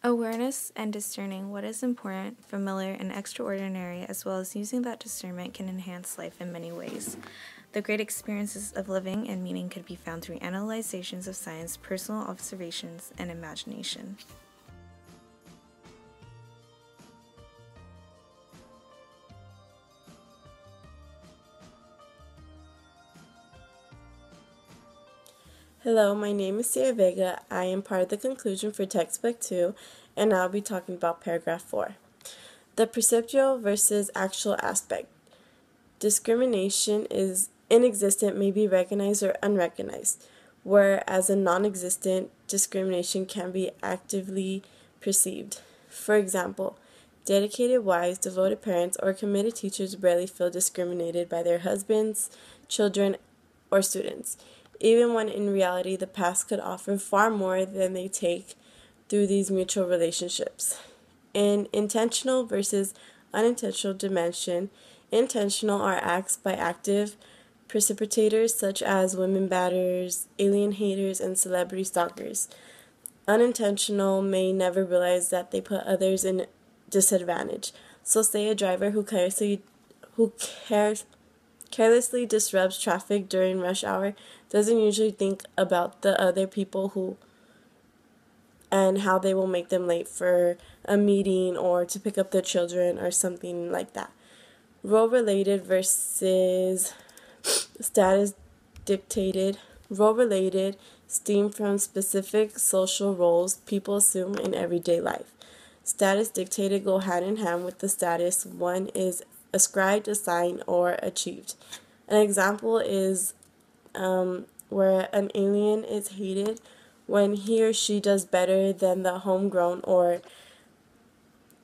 Awareness and discerning what is important, familiar, and extraordinary, as well as using that discernment, can enhance life in many ways. The great experiences of living and meaning could be found through analyzations of science, personal observations, and imagination. Hello, my name is Sarah Vega. I am part of the conclusion for textbook 2, and I'll be talking about paragraph 4. The perceptual versus actual aspect. Discrimination is inexistent, may be recognized or unrecognized, whereas a non-existent discrimination can be actively perceived. For example, dedicated wives, devoted parents, or committed teachers rarely feel discriminated by their husbands, children, or students, even when in reality the past could offer far more than they take through these mutual relationships. In intentional versus unintentional dimension, intentional are acts by active precipitators such as women batters, alien haters, and celebrity stalkers. Unintentional may never realize that they put others in disadvantage. So say a driver who carelessly disrupts traffic during rush hour doesn't usually think about the other people and how they will make them late for a meeting or to pick up their children or something like that. Role related versus status dictated. Role related stem from specific social roles people assume in everyday life. Status dictated go hand in hand with the status one is ascribed, assigned, or achieved. An example is where an alien is hated when he or she does better than the homegrown or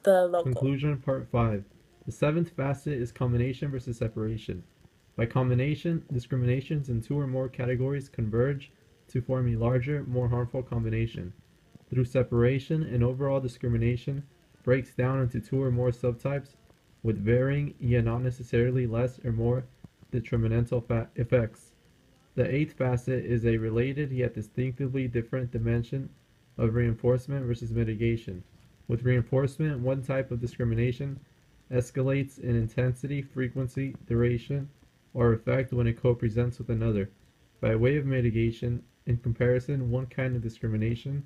the local. Conclusion, Part 5. The seventh facet is combination versus separation. By combination, discriminations in two or more categories converge to form a larger, more harmful combination. Through separation, an overall discrimination breaks down into two or more subtypes with varying, yet not necessarily less or more, detrimental effects. The eighth facet is a related yet distinctively different dimension of reinforcement versus mitigation. With reinforcement, one type of discrimination escalates in intensity, frequency, duration, or effect when it co-presents with another. By way of mitigation, in comparison, one kind of discrimination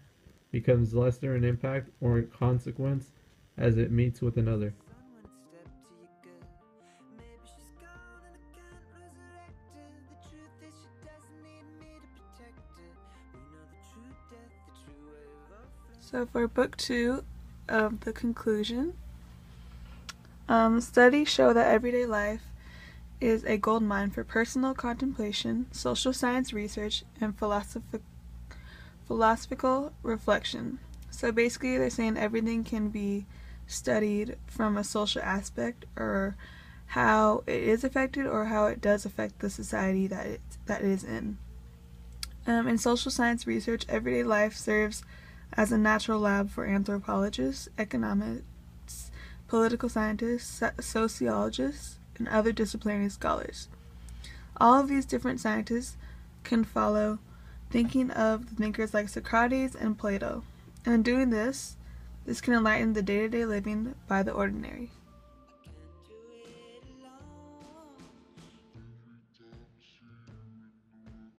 becomes lesser in impact or consequence as it meets with another. So for book 2 of the conclusion, studies show that everyday life is a gold mine for personal contemplation, social science research, and philosophical reflection. So basically they're saying everything can be studied from a social aspect, or how it is affected or how it does affect the society that it is in. In social science research, everyday life serves as a natural lab for anthropologists, economists, political scientists, sociologists, and other disciplinary scholars. All of these different scientists can follow thinking of the thinkers like Socrates and Plato. And in doing this can enlighten the day-to-day living by the ordinary.